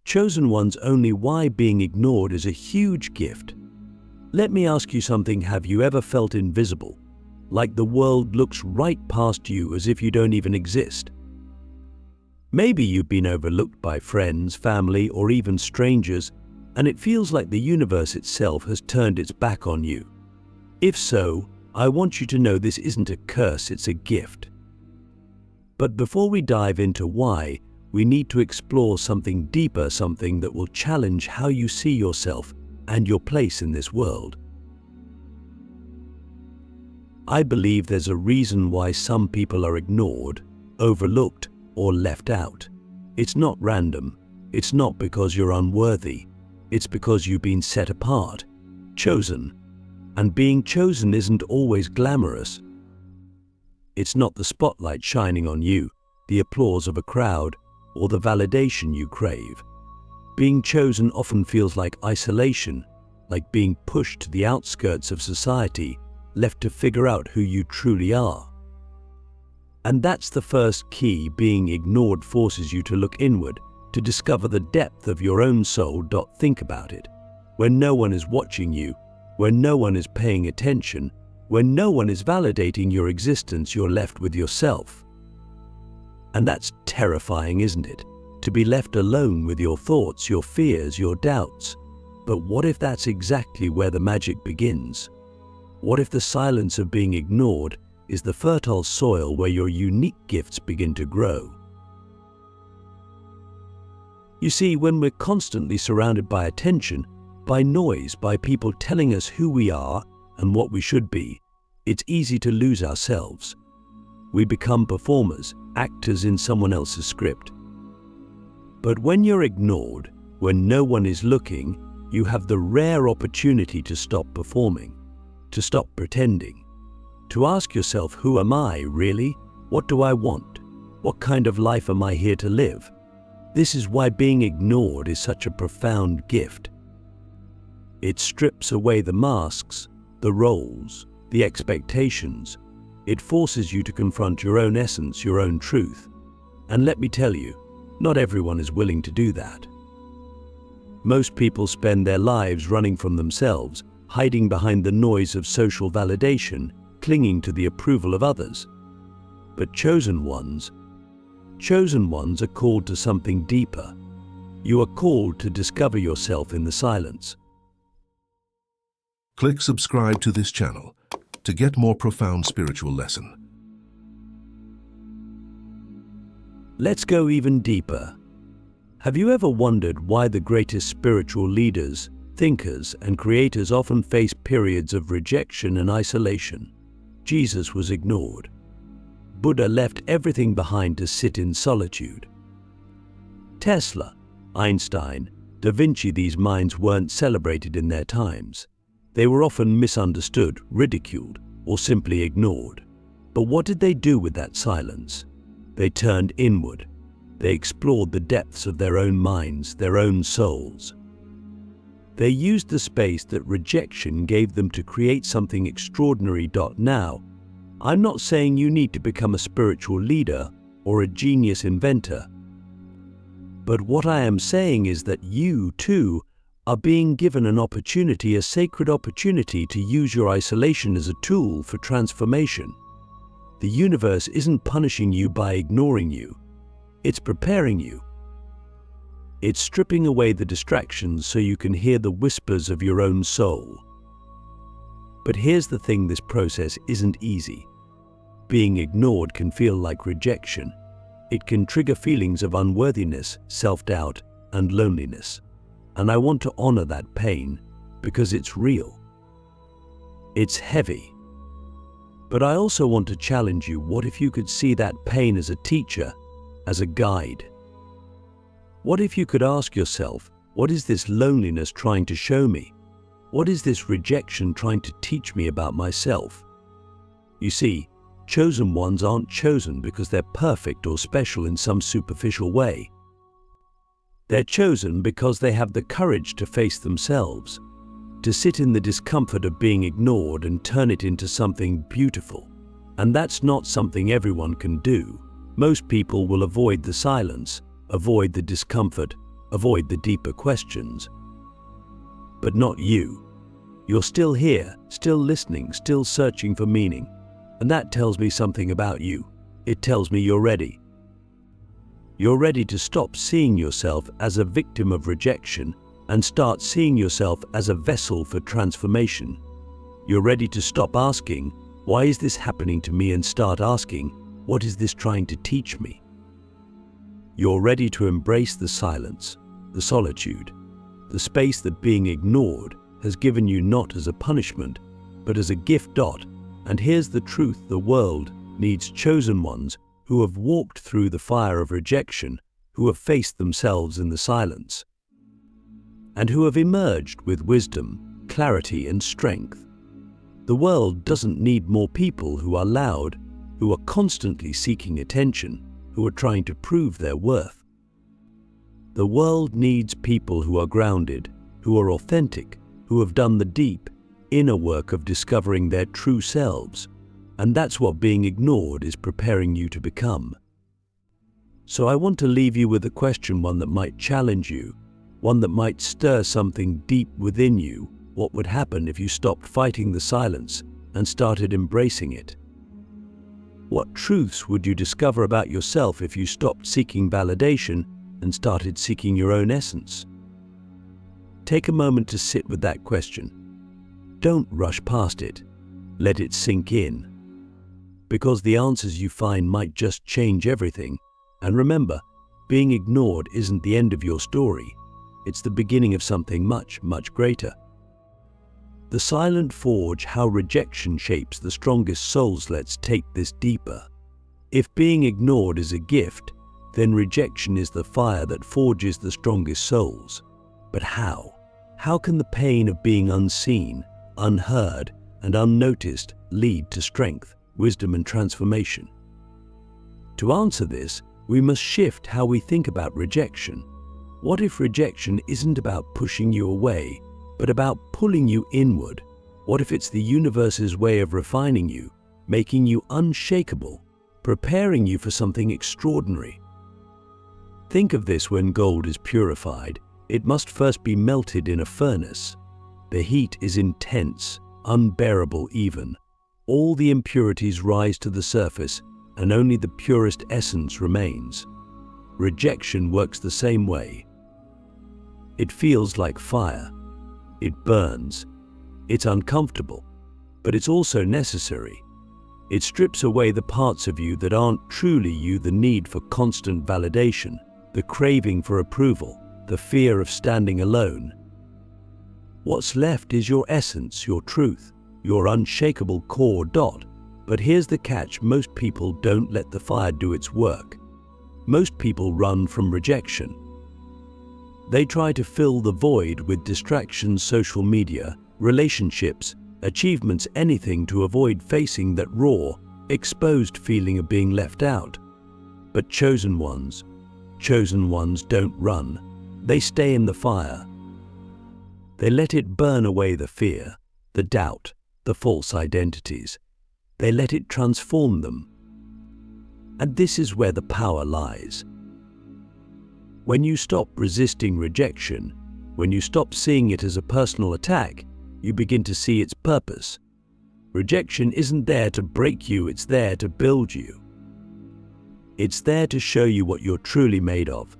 chosen ones only why being ignored is a huge gift. Let me ask you something. Have you ever felt invisible? Like the world looks right past you as if you don't even exist? Maybe you've been overlooked by friends, family, or even strangers, and it feels like the universe itself has turned its back on you. If so, I want you to know this isn't a curse, it's a gift. But before we dive into why, we need to explore something deeper, something that will challenge how you see yourself and your place in this world. I believe there's a reason why some people are ignored, overlooked, or left out. It's not random. It's not because you're unworthy. It's because you've been set apart, chosen. And being chosen isn't always glamorous. It's not the spotlight shining on you, the applause of a crowd, or the validation you crave. Being chosen often feels like isolation, like being pushed to the outskirts of society, left to figure out who you truly are. And that's the first key. Being ignored forces you to look inward, to discover the depth of your own soul. Think about it. When no one is watching you, when no one is paying attention, when no one is validating your existence, you're left with yourself. And that's terrifying, isn't it? To be left alone with your thoughts, your fears, your doubts. But what if that's exactly where the magic begins? What if the silence of being ignored is the fertile soil where your unique gifts begin to grow? You see, when we're constantly surrounded by attention, by noise, by people telling us who we are and what we should be, it's easy to lose ourselves. We become performers, actors in someone else's script. But when you're ignored, when no one is looking, you have the rare opportunity to stop performing, to stop pretending, to ask yourself, who am I really? What do I want? What kind of life am I here to live? This is why being ignored is such a profound gift. It strips away the masks, the roles, the expectations. It forces you to confront your own essence, your own truth. And let me tell you, not everyone is willing to do that. Most people spend their lives running from themselves, hiding behind the noise of social validation, clinging to the approval of others. But chosen ones are called to something deeper. You are called to discover yourself in the silence. Click subscribe to this channel to get more profound spiritual lesson. Let's go even deeper. Have you ever wondered why the greatest spiritual leaders, thinkers, and creators often face periods of rejection and isolation? Jesus was ignored. Buddha left everything behind to sit in solitude. Tesla, Einstein, Da Vinci, these minds weren't celebrated in their times. They were often misunderstood, ridiculed, or simply ignored. But what did they do with that silence? They turned inward. They explored the depths of their own minds, their own souls. They used the space that rejection gave them to create something extraordinary. Now, I'm not saying you need to become a spiritual leader or a genius inventor. But what I am saying is that you, too, are being given an opportunity, a sacred opportunity to use your isolation as a tool for transformation. The universe isn't punishing you by ignoring you. It's preparing you. It's stripping away the distractions so you can hear the whispers of your own soul. But here's the thing, this process isn't easy. Being ignored can feel like rejection. It can trigger feelings of unworthiness, self-doubt, and loneliness. And I want to honor that pain because it's real. It's heavy. But I also want to challenge you. What if you could see that pain as a teacher, as a guide? What if you could ask yourself, what is this loneliness trying to show me? What is this rejection trying to teach me about myself? You see, chosen ones aren't chosen because they're perfect or special in some superficial way. They're chosen because they have the courage to face themselves, to sit in the discomfort of being ignored and turn it into something beautiful. And that's not something everyone can do. Most people will avoid the silence, avoid the discomfort, avoid the deeper questions. But not you. You're still here, still listening, still searching for meaning. And that tells me something about you. It tells me you're ready. You're ready to stop seeing yourself as a victim of rejection and start seeing yourself as a vessel for transformation. You're ready to stop asking, "Why is this happening to me?" and start asking, "What is this trying to teach me?" You're ready to embrace the silence, the solitude, the space that being ignored has given you not as a punishment, but as a gift. And here's the truth: the world needs chosen ones who have walked through the fire of rejection, who have faced themselves in the silence, and who have emerged with wisdom, clarity, and strength. The world doesn't need more people who are loud, who are constantly seeking attention, who are trying to prove their worth. The world needs people who are grounded, who are authentic, who have done the deep, inner work of discovering their true selves. And that's what being ignored is preparing you to become. So I want to leave you with a question, one that might challenge you, one that might stir something deep within you. What would happen if you stopped fighting the silence and started embracing it? What truths would you discover about yourself if you stopped seeking validation and started seeking your own essence? Take a moment to sit with that question. Don't rush past it. Let it sink in. Because the answers you find might just change everything. And remember, being ignored isn't the end of your story. It's the beginning of something much, much greater. The silent forge: how rejection shapes the strongest souls. Let's take this deeper. If being ignored is a gift, then rejection is the fire that forges the strongest souls. But how? How can the pain of being unseen, unheard, and unnoticed lead to strength, wisdom, and transformation? To answer this, we must shift how we think about rejection. What if rejection isn't about pushing you away, but about pulling you inward? What if it's the universe's way of refining you, making you unshakable, preparing you for something extraordinary? Think of this: when gold is purified, it must first be melted in a furnace. The heat is intense, unbearable even. All the impurities rise to the surface, and only the purest essence remains. Rejection works the same way. It feels like fire. It burns. It's uncomfortable, but it's also necessary. It strips away the parts of you that aren't truly you: the need for constant validation, the craving for approval, the fear of standing alone. What's left is your essence, your truth, your unshakable core. But here's the catch: most people don't let the fire do its work. Most people run from rejection. They try to fill the void with distractions, social media, relationships, achievements, anything to avoid facing that raw, exposed feeling of being left out. But chosen ones don't run. They stay in the fire. They let it burn away the fear, the doubt, the false identities. They let it transform them. And this is where the power lies. When you stop resisting rejection, when you stop seeing it as a personal attack, you begin to see its purpose. Rejection isn't there to break you, it's there to build you. It's there to show you what you're truly made of.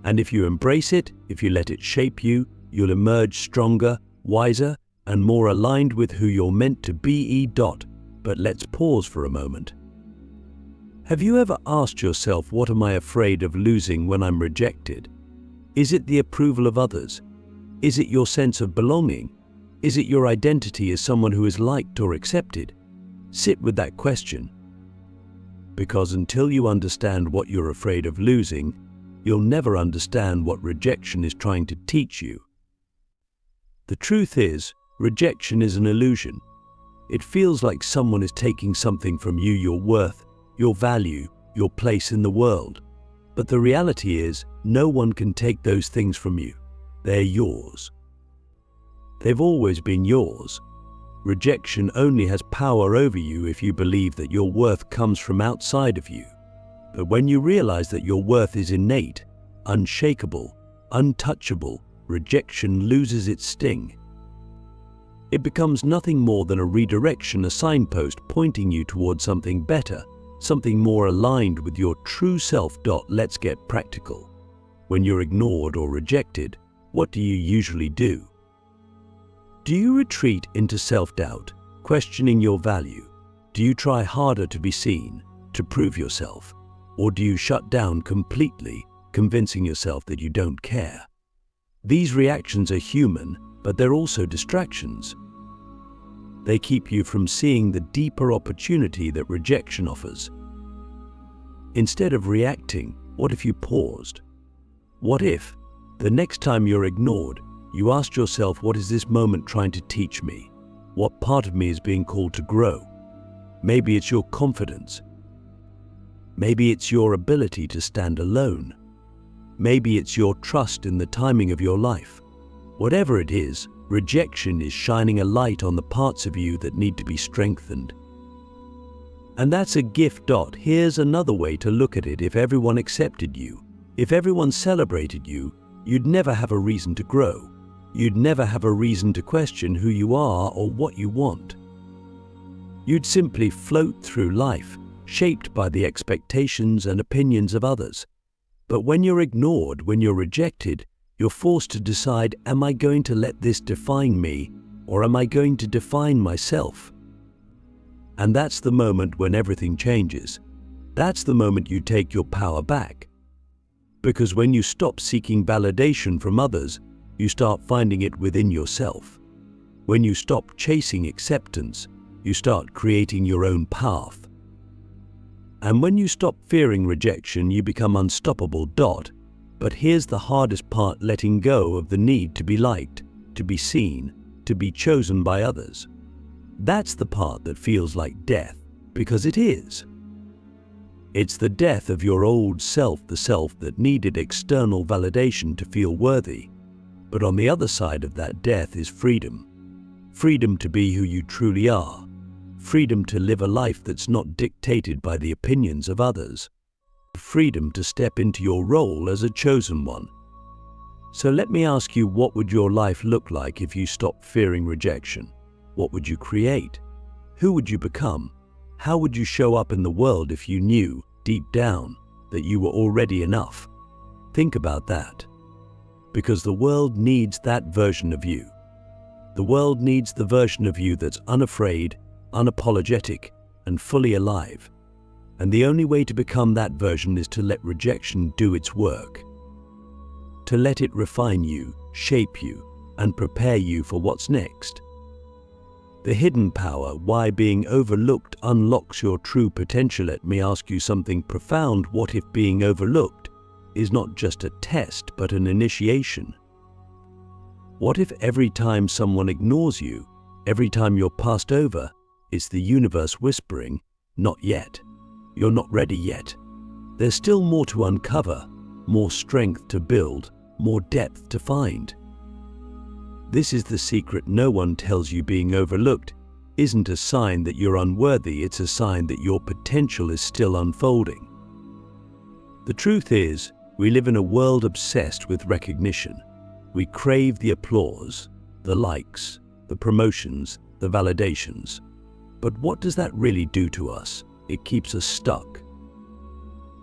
And if you embrace it, if you let it shape you, you'll emerge stronger, wiser, and more aligned with who you're meant to be. But let's pause for a moment. Have you ever asked yourself, what am I afraid of losing when I'm rejected? Is it the approval of others? Is it your sense of belonging? Is it your identity as someone who is liked or accepted? Sit with that question. Because until you understand what you're afraid of losing, you'll never understand what rejection is trying to teach you. The truth is, rejection is an illusion. It feels like someone is taking something from you: your worth, your value, your place in the world. But the reality is, no one can take those things from you. They're yours. They've always been yours. Rejection only has power over you if you believe that your worth comes from outside of you. But when you realize that your worth is innate, unshakable, untouchable, rejection loses its sting. It becomes nothing more than a redirection, a signpost pointing you towards something better, something more aligned with your true self. Let's get practical. When you're ignored or rejected, what do you usually do? Do you retreat into self-doubt, questioning your value? Do you try harder to be seen, to prove yourself? Or do you shut down completely, convincing yourself that you don't care? These reactions are human, but they're also distractions. They keep you from seeing the deeper opportunity that rejection offers. Instead of reacting, what if you paused? What if, the next time you're ignored, you asked yourself, what is this moment trying to teach me? What part of me is being called to grow? Maybe it's your confidence. Maybe it's your ability to stand alone. Maybe it's your trust in the timing of your life. Whatever it is, rejection is shining a light on the parts of you that need to be strengthened. And that's a gift. Here's another way to look at it. If everyone accepted you, if everyone celebrated you, you'd never have a reason to grow. You'd never have a reason to question who you are or what you want. You'd simply float through life, shaped by the expectations and opinions of others. But when you're ignored, when you're rejected, you're forced to decide, am I going to let this define me, or am I going to define myself? And that's the moment when everything changes. That's the moment you take your power back. Because when you stop seeking validation from others, you start finding it within yourself. When you stop chasing acceptance, you start creating your own path. And when you stop fearing rejection, you become unstoppable. But here's the hardest part: letting go of the need to be liked, to be seen, to be chosen by others. That's the part that feels like death, because it is. It's the death of your old self, the self that needed external validation to feel worthy. But on the other side of that death is freedom. Freedom to be who you truly are. Freedom to live a life that's not dictated by the opinions of others. Freedom to step into your role as a chosen one. So let me ask you, what would your life look like if you stopped fearing rejection? What would you create? Who would you become? How would you show up in the world if you knew, deep down, that you were already enough? Think about that. Because the world needs that version of you. The world needs the version of you that's unafraid, unapologetic, and fully alive. And the only way to become that version is to let rejection do its work. To let it refine you, shape you, and prepare you for what's next. The hidden power, why being overlooked unlocks your true potential. Let me ask you something profound. What if being overlooked is not just a test, but an initiation? What if every time someone ignores you, every time you're passed over, it's the universe whispering, not yet. You're not ready yet. There's still more to uncover, more strength to build, more depth to find. This is the secret no one tells you. Being overlooked isn't a sign that you're unworthy, it's a sign that your potential is still unfolding. The truth is, we live in a world obsessed with recognition. We crave the applause, the likes, the promotions, the validations. But what does that really do to us? It keeps us stuck.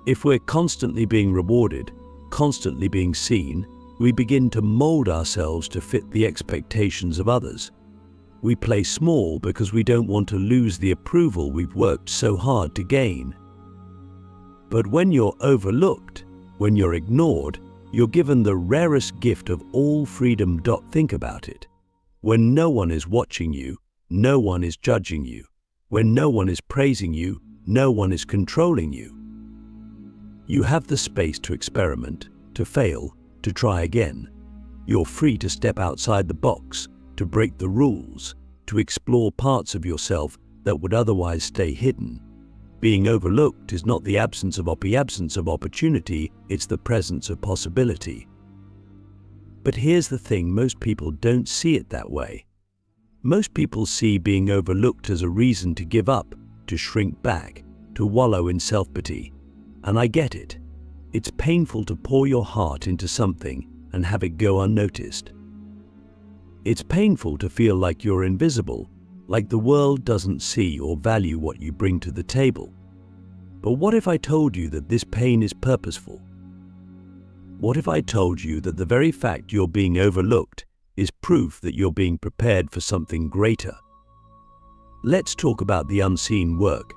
If we're constantly being rewarded, constantly being seen, we begin to mold ourselves to fit the expectations of others. We play small because we don't want to lose the approval we've worked so hard to gain. But when you're overlooked, when you're ignored, you're given the rarest gift of all, freedom. Think about it. When no one is watching you, no one is judging you. When no one is praising you, no one is controlling you. You have the space to experiment, to fail, to try again. You're free to step outside the box, to break the rules, to explore parts of yourself that would otherwise stay hidden. Being overlooked is not the absence of opportunity, it's the presence of possibility. But here's the thing, most people don't see it that way. Most people see being overlooked as a reason to give up, to shrink back, to wallow in self-pity. And I get it. It's painful to pour your heart into something and have it go unnoticed. It's painful to feel like you're invisible, like the world doesn't see or value what you bring to the table. But what if I told you that this pain is purposeful? What if I told you that the very fact you're being overlooked is proof that you're being prepared for something greater? Let's talk about the unseen work.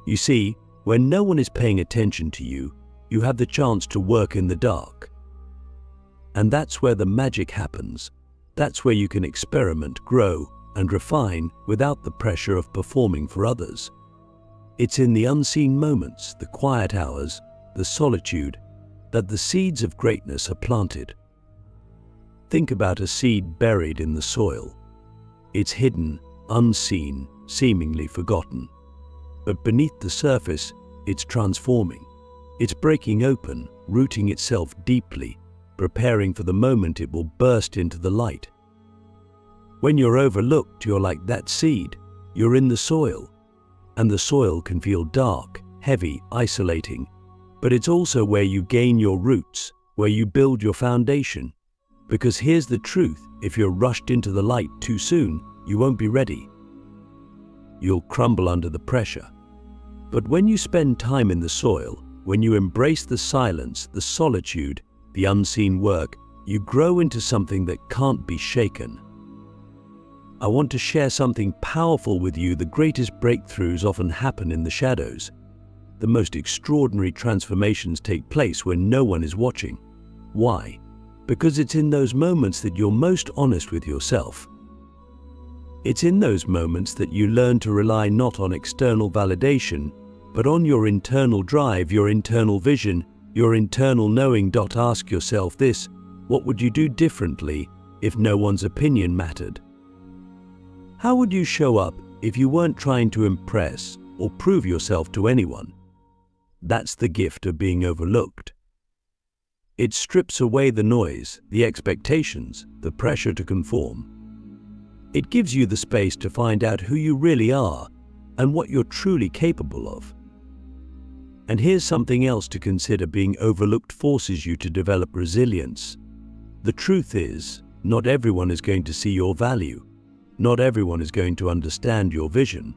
You see, when no one is paying attention to you, you have the chance to work in the dark. And that's where the magic happens. That's where you can experiment, grow, and refine without the pressure of performing for others. It's in the unseen moments, the quiet hours, the solitude, that the seeds of greatness are planted. Think about a seed buried in the soil. It's hidden, unseen, seemingly forgotten. But beneath the surface, it's transforming. It's breaking open, rooting itself deeply, preparing for the moment it will burst into the light. When you're overlooked, you're like that seed. You're in the soil. And the soil can feel dark, heavy, isolating. But it's also where you gain your roots, where you build your foundation. Because here's the truth, if you're rushed into the light too soon, you won't be ready. You'll crumble under the pressure. But when you spend time in the soil, when you embrace the silence, the solitude, the unseen work, you grow into something that can't be shaken. I want to share something powerful with you. The greatest breakthroughs often happen in the shadows. The most extraordinary transformations take place when no one is watching. Why? Because it's in those moments that you're most honest with yourself. It's in those moments that you learn to rely not on external validation, but on your internal drive, your internal vision, your internal knowing. Ask yourself this: what would you do differently if no one's opinion mattered? How would you show up if you weren't trying to impress or prove yourself to anyone? That's the gift of being overlooked. It strips away the noise, the expectations, the pressure to conform. It gives you the space to find out who you really are and what you're truly capable of. And here's something else to consider: being overlooked forces you to develop resilience. The truth is, not everyone is going to see your value. Not everyone is going to understand your vision.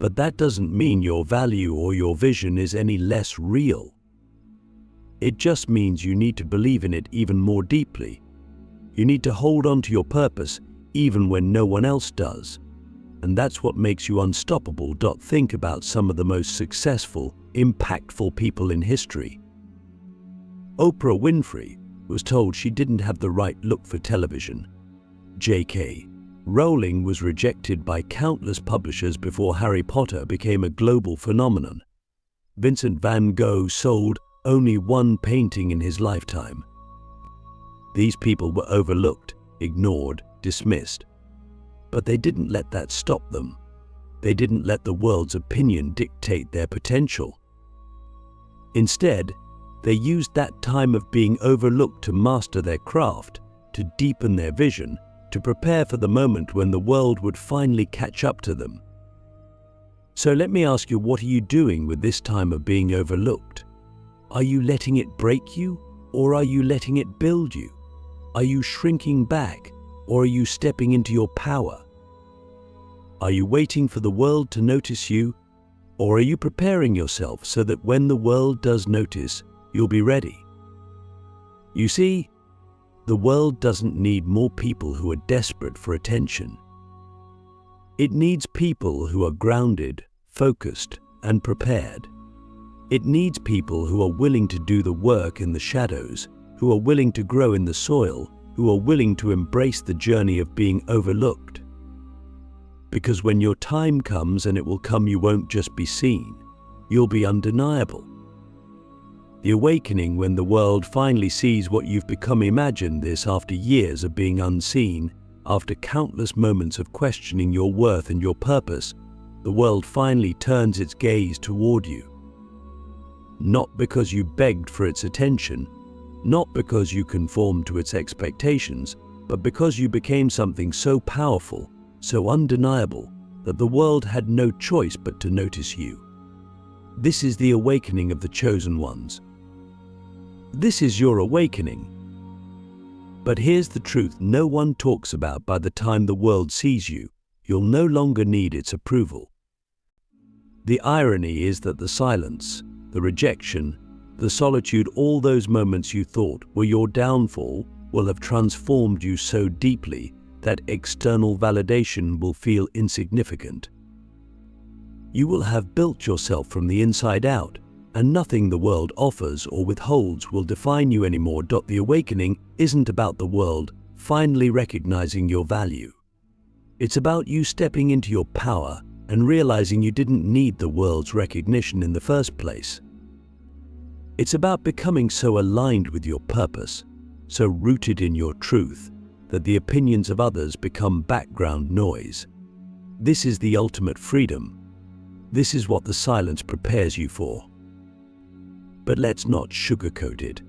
But that doesn't mean your value or your vision is any less real. It just means you need to believe in it even more deeply. You need to hold on to your purpose even when no one else does. And that's what makes you unstoppable. Think about some of the most successful, impactful people in history. Oprah Winfrey was told she didn't have the right look for television. J.K. Rowling was rejected by countless publishers before Harry Potter became a global phenomenon. Vincent van Gogh sold only one painting in his lifetime. These people were overlooked, ignored, dismissed. But they didn't let that stop them. They didn't let the world's opinion dictate their potential. Instead, they used that time of being overlooked to master their craft, to deepen their vision, to prepare for the moment when the world would finally catch up to them. So let me ask you, what are you doing with this time of being overlooked? Are you letting it break you, or are you letting it build you? Are you shrinking back, or are you stepping into your power? Are you waiting for the world to notice you, or are you preparing yourself so that when the world does notice, you'll be ready? You see, the world doesn't need more people who are desperate for attention. It needs people who are grounded, focused, and prepared. It needs people who are willing to do the work in the shadows, who are willing to grow in the soil, who are willing to embrace the journey of being overlooked. Because when your time comes, and it will come, you won't just be seen, you'll be undeniable. The awakening when the world finally sees what you've become. Imagine this: after years of being unseen, after countless moments of questioning your worth and your purpose, the world finally turns its gaze toward you. Not because you begged for its attention, not because you conformed to its expectations, but because you became something so powerful, so undeniable, that the world had no choice but to notice you. This is the awakening of the chosen ones. This is your awakening. But here's the truth no one talks about. By the time the world sees you, you'll no longer need its approval. The irony is that the silence, the rejection, the solitude, all those moments you thought were your downfall will have transformed you so deeply that external validation will feel insignificant. You will have built yourself from the inside out, and nothing the world offers or withholds will define you anymore. The awakening isn't about the world finally recognizing your value. It's about you stepping into your power and realizing you didn't need the world's recognition in the first place. It's about becoming so aligned with your purpose, so rooted in your truth, that the opinions of others become background noise. This is the ultimate freedom. This is what the silence prepares you for. But let's not sugarcoat it.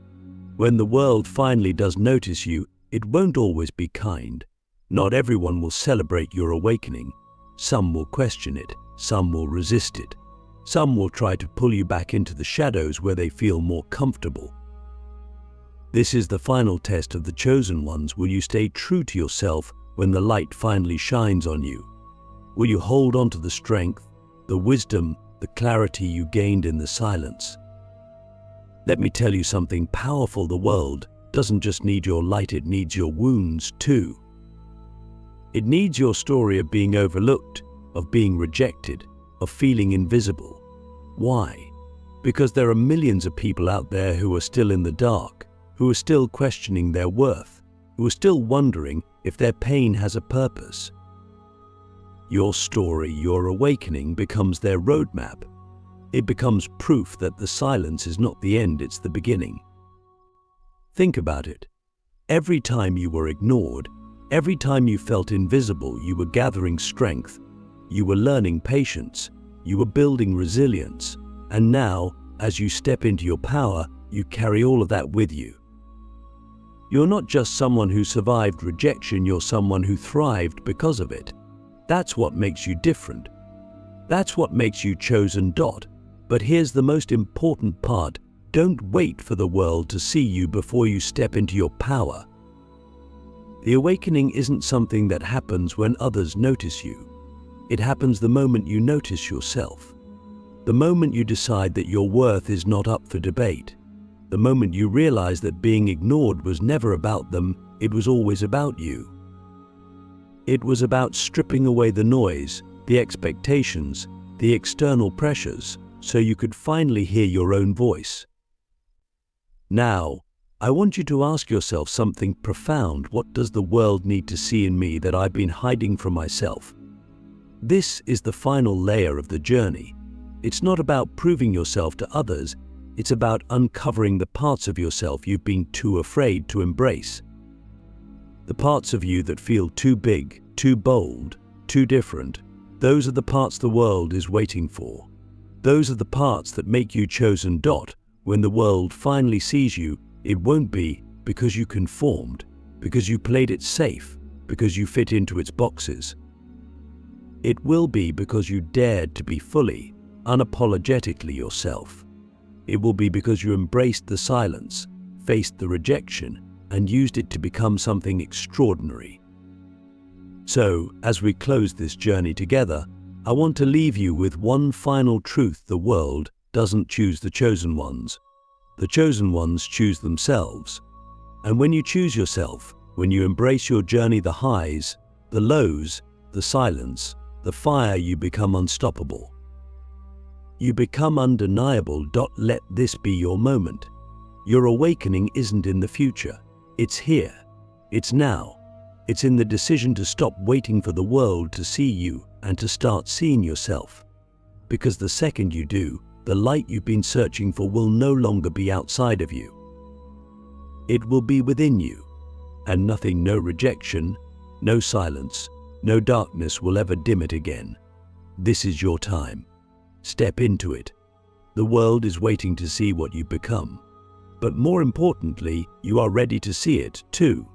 When the world finally does notice you, it won't always be kind. Not everyone will celebrate your awakening. Some will question it, some will resist it. Some will try to pull you back into the shadows where they feel more comfortable. This is the final test of the chosen ones. Will you stay true to yourself when the light finally shines on you? Will you hold on to the strength, the wisdom, the clarity you gained in the silence? Let me tell you something powerful. The world doesn't just need your light, it needs your wounds too. It needs your story of being overlooked, of being rejected, of feeling invisible. Why? Because there are millions of people out there who are still in the dark, who are still questioning their worth, who are still wondering if their pain has a purpose. Your story, your awakening, becomes their roadmap. It becomes proof that the silence is not the end, it's the beginning. Think about it. Every time you were ignored, every time you felt invisible, you were gathering strength, you were learning patience, you were building resilience, and now, as you step into your power, you carry all of that with you. You're not just someone who survived rejection, you're someone who thrived because of it. That's what makes you different. That's what makes you chosen. But here's the most important part. Don't wait for the world to see you before you step into your power. The awakening isn't something that happens when others notice you. It happens the moment you notice yourself. The moment you decide that your worth is not up for debate. The moment you realize that being ignored was never about them, it was always about you. It was about stripping away the noise, the expectations, the external pressures, so you could finally hear your own voice. Now, I want you to ask yourself something profound. What does the world need to see in me that I've been hiding from myself? This is the final layer of the journey. It's not about proving yourself to others, it's about uncovering the parts of yourself you've been too afraid to embrace. The parts of you that feel too big, too bold, too different. Those are the parts the world is waiting for. Those are the parts that make you chosen. When the world finally sees you, it won't be because you conformed, because you played it safe, because you fit into its boxes. It will be because you dared to be fully, unapologetically yourself. It will be because you embraced the silence, faced the rejection, and used it to become something extraordinary. So, as we close this journey together, I want to leave you with one final truth. The world doesn't choose the chosen ones. The chosen ones choose themselves. And when you choose yourself, when you embrace your journey, the highs, the lows, the silence, the fire, you become unstoppable. You become undeniable. Let this be your moment. Your awakening isn't in the future. It's here. It's now. It's in the decision to stop waiting for the world to see you and to start seeing yourself. Because the second you do, the light you've been searching for will no longer be outside of you. It will be within you, and nothing, no rejection, no silence, no darkness will ever dim it again. This is your time. Step into it. The world is waiting to see what you become. But more importantly, you are ready to see it too.